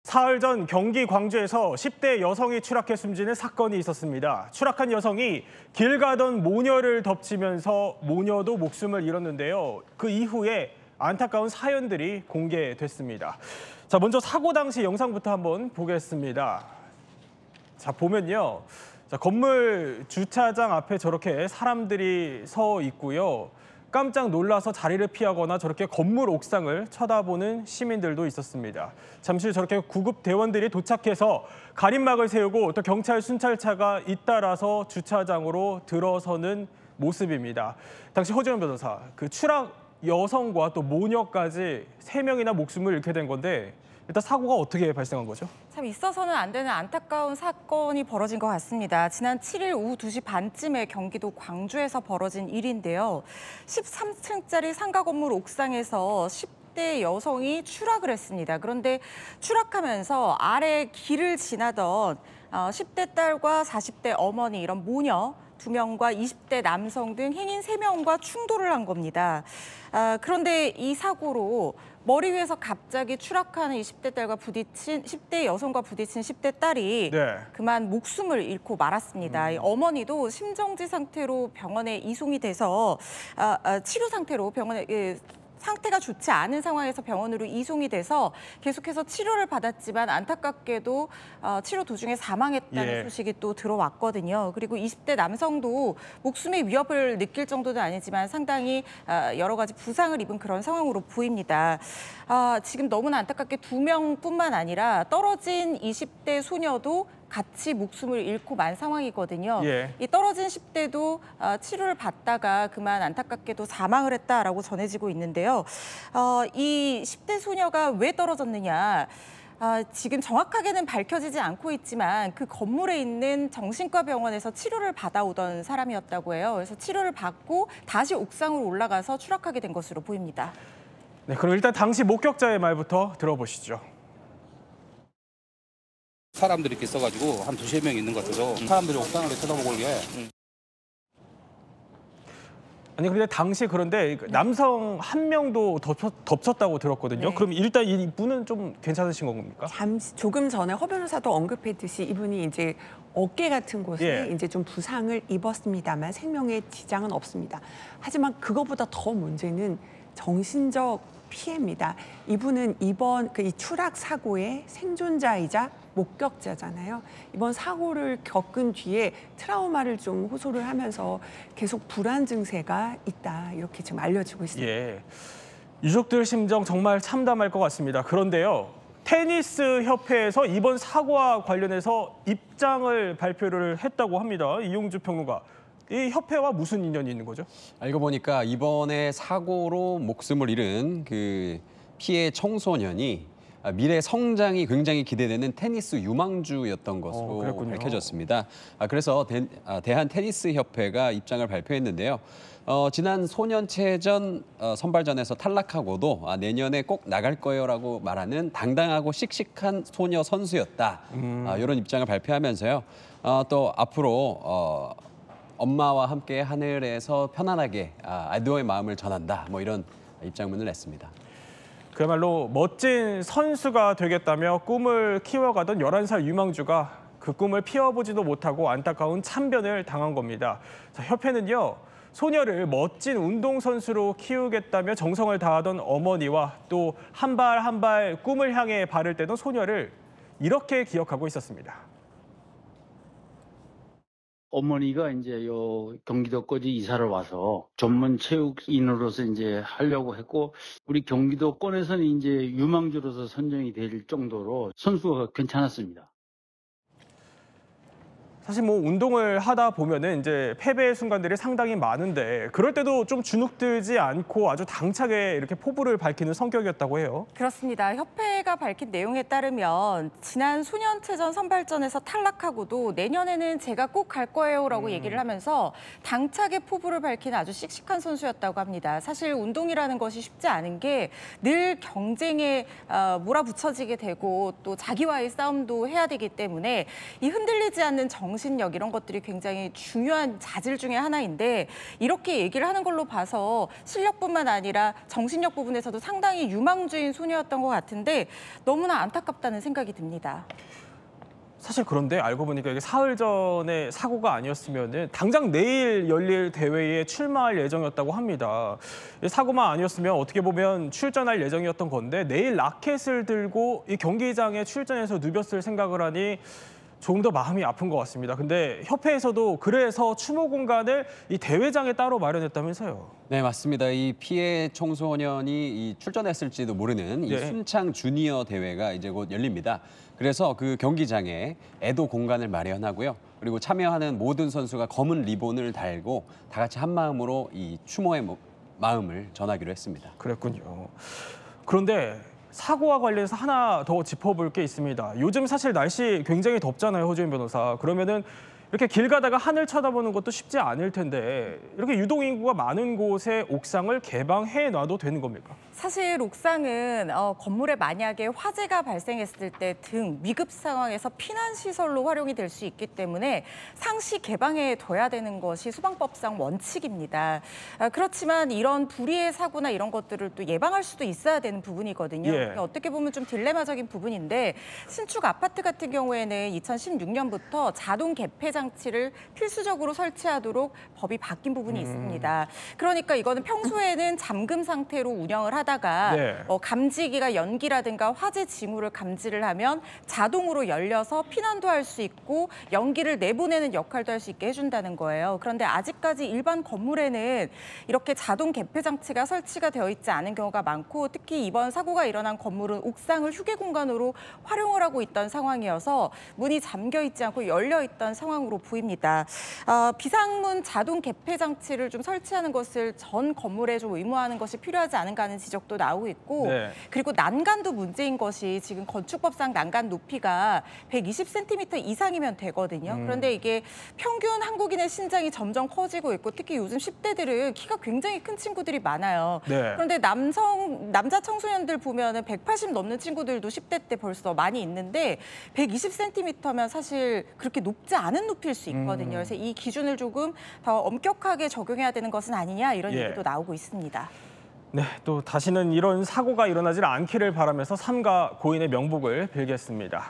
사흘 전 경기 광주에서 10대 여성이 추락해 숨지는 사건이 있었습니다. 추락한 여성이 길 가던 모녀를 덮치면서 모녀도 목숨을 잃었는데요. 그 이후에 안타까운 사연들이 공개됐습니다. 자, 먼저 사고 당시 영상부터 한번 보겠습니다. 자, 보면요. 자, 건물 주차장 앞에 저렇게 사람들이 서 있고요. 깜짝 놀라서 자리를 피하거나 저렇게 건물 옥상을 쳐다보는 시민들도 있었습니다. 잠시 후 저렇게 구급 대원들이 도착해서 가림막을 세우고 또 경찰 순찰차가 잇따라서 주차장으로 들어서는 모습입니다. 당시 허지원 변호사, 그 추락 여성과 또 모녀까지 3명이나 목숨을 잃게 된 건데 일단 사고가 어떻게 발생한 거죠? 참 있어서는 안 되는 안타까운 사건이 벌어진 것 같습니다. 지난 7일 오후 2시 반쯤에 경기도 광주에서 벌어진 일인데요. 13층짜리 상가 건물 옥상에서 10대 여성이 추락을 했습니다. 그런데 추락하면서 아래 길을 지나던 10대 딸과 40대 어머니 이런 모녀 2명과 20대 남성 등 행인 3명과 충돌을 한 겁니다. 그런데 이 사고로 머리 위에서 갑자기 추락하는 20대 딸과 부딪힌 10대 여성과 부딪힌 10대 딸이 그만 목숨을 잃고 말았습니다. 이 어머니도 심정지 상태로 병원에 이송이 돼서 치료 상태로 병원에 상태가 좋지 않은 상황에서 병원으로 이송이 돼서 계속해서 치료를 받았지만 안타깝게도 치료 도중에 사망했다는 소식이 또 들어왔거든요. 그리고 20대 남성도 목숨의 위협을 느낄 정도는 아니지만 상당히 여러 가지 부상을 입은 그런 상황으로 보입니다. 지금 너무나 안타깝게 2명뿐만 아니라 떨어진 20대 소녀도 같이 목숨을 잃고 만 상황이거든요. 이 떨어진 10대도 치료를 받다가 그만 안타깝게도 사망을 했다라고 전해지고 있는데요. 이 10대 소녀가 왜 떨어졌느냐. 지금 정확하게는 밝혀지지 않고 있지만 그 건물에 있는 정신과 병원에서 치료를 받아오던 사람이었다고 해요. 그래서 치료를 받고 다시 옥상으로 올라가서 추락하게 된 것으로 보입니다. 네, 그럼 일단 당시 목격자의 말부터 들어보시죠. 사람들이 이렇게 써가지고 한 2~3명 있는 것 같아서 사람들이 옥상으로 쳐다보고 이게. 아니 근데 당시 그런데 남성 1명도 덮쳤다고 들었거든요. 그럼 일단 이분은 좀 괜찮으신 겁니까? 조금 전에 허 변호사도 언급했듯이 이분이 이제 어깨 같은 곳에 이제 좀 부상을 입었습니다만 생명에 지장은 없습니다. 하지만 그거보다 더 문제는 정신적 피해입니다. 이분은 이번 이 추락 사고의 생존자이자 목격자잖아요. 이번 사고를 겪은 뒤에 트라우마를 좀 호소를 하면서 계속 불안 증세가 있다 이렇게 지금 알려지고 있습니다. 유족들 심정 정말 참담할 것 같습니다. 그런데요. 테니스 협회에서 이번 사고와 관련해서 입장을 발표를 했다고 합니다. 이용주 평론가. 이 협회와 무슨 인연이 있는 거죠? 알고 보니까 이번에 사고로 목숨을 잃은 그 피해 청소년이 미래 성장이 굉장히 기대되는 테니스 유망주였던 것으로 밝혀졌습니다. 그래서 대한 테니스 협회가 입장을 발표했는데요. 지난 소년체전 선발전에서 탈락하고도 내년에 꼭 나갈 거예요라고 말하는 당당하고 씩씩한 소녀 선수였다. 이런 입장을 발표하면서요. 또 앞으로 엄마와 함께 하늘에서 편안하게 아이들의 마음을 전한다. 뭐 이런 입장문을 냈습니다. 그야말로 멋진 선수가 되겠다며 꿈을 키워가던 11살 유망주가 그 꿈을 피워보지도 못하고 안타까운 참변을 당한 겁니다. 자, 협회는요. 소녀를 멋진 운동선수로 키우겠다며 정성을 다하던 어머니와 또 한 발 한 발 꿈을 향해 발을 떼던 소녀를 이렇게 기억하고 있었습니다. 어머니가 이제 경기도까지 이사를 와서 전문 체육인으로서 이제 하려고 했고, 우리 경기도권에서는 이제 유망주로서 선정이 될 정도로 선수가 괜찮았습니다. 사실 뭐 운동을 하다 보면은 이제 패배의 순간들이 상당히 많은데 그럴 때도 좀 주눅들지 않고 아주 당차게 이렇게 포부를 밝히는 성격이었다고 해요. 그렇습니다. 협회가 밝힌 내용에 따르면 지난 소년체전 선발전에서 탈락하고도 내년에는 제가 꼭 갈 거예요라고 얘기를 하면서 당차게 포부를 밝힌 아주 씩씩한 선수였다고 합니다. 사실 운동이라는 것이 쉽지 않은 게 늘 경쟁에 몰아붙여지게 되고 또 자기와의 싸움도 해야 되기 때문에 이 흔들리지 않는 정신 정신력 이런 것들이 굉장히 중요한 자질 중에 하나인데 이렇게 얘기를 하는 걸로 봐서 실력뿐만 아니라 정신력 부분에서도 상당히 유망주인 소녀였던 것 같은데 너무나 안타깝다는 생각이 듭니다. 사실 그런데 알고 보니까 이게 사흘 전에 사고가 아니었으면은 당장 내일 열릴 대회에 출마할 예정이었다고 합니다. 이 사고만 아니었으면 어떻게 보면 출전할 예정이었던 건데 내일 라켓을 들고 이 경기장에 출전해서 누볐을 생각을 하니 조금 더 마음이 아픈 것 같습니다. 근데 협회에서도 그래서 추모 공간을 이 대회장에 따로 마련했다면서요. 네, 맞습니다. 이 피해 청소년이 출전했을지도 모르는 이 네. 순창 주니어 대회가 이제 곧 열립니다. 그래서 그 경기장에 애도 공간을 마련하고요. 그리고 참여하는 모든 선수가 검은 리본을 달고 다 같이 한 마음으로 이 추모의 마음을 전하기로 했습니다. 그랬군요. 그런데 사고와 관련해서 하나 더 짚어볼 게 있습니다. 요즘 사실 날씨 굉장히 덥잖아요, 허주인 변호사. 그러면은 이렇게 길 가다가 하늘 쳐다보는 것도 쉽지 않을 텐데 이렇게 유동인구가 많은 곳에 옥상을 개방해 놔도 되는 겁니까? 사실 옥상은 건물에 만약에 화재가 발생했을 때 등 위급 상황에서 피난 시설로 활용이 될 수 있기 때문에 상시 개방해 둬야 되는 것이 소방법상 원칙입니다. 그렇지만 이런 불의의 사고나 이런 것들을 또 예방할 수도 있어야 되는 부분이거든요. 예. 어떻게 보면 좀 딜레마적인 부분인데 신축 아파트 같은 경우에는 2016년부터 자동 개폐 장치를 필수적으로 설치하도록 법이 바뀐 부분이 있습니다. 그러니까 이거는 평소에는 잠금 상태로 운영을 하다가 네. 감지기가 연기라든가 화재 징후를 감지를 하면 자동으로 열려서 피난도 할 수 있고 연기를 내보내는 역할도 할 수 있게 해준다는 거예요. 그런데 아직까지 일반 건물에는 이렇게 자동 개폐 장치가 설치가 되어 있지 않은 경우가 많고 특히 이번 사고가 일어난 건물은 옥상을 휴게 공간으로 활용을 하고 있던 상황이어서 문이 잠겨 있지 않고 열려 있던 상황으로 보입니다. 비상문 자동 개폐 장치를 좀 설치하는 것을 전 건물에 좀 의무화하는 것이 필요하지 않은가 하는 지적도 나오고 있고 네. 그리고 난간도 문제인 것이 지금 건축법상 난간 높이가 120cm 이상이면 되거든요. 그런데 이게 평균 한국인의 신장이 점점 커지고 있고 특히 요즘 10대들은 키가 굉장히 큰 친구들이 많아요. 네. 그런데 남자 청소년들 보면은 180 넘는 친구들도 10대 때 벌써 많이 있는데 120cm면 사실 그렇게 높지 않은 높이일 수 있거든요. 그래서 이 기준을 조금 더 엄격하게 적용해야 되는 것은 아니냐 이런 예. 얘기도 나오고 있습니다. 네, 또 다시는 이런 사고가 일어나지 않기를 바라면서 삼가 고인의 명복을 빌겠습니다.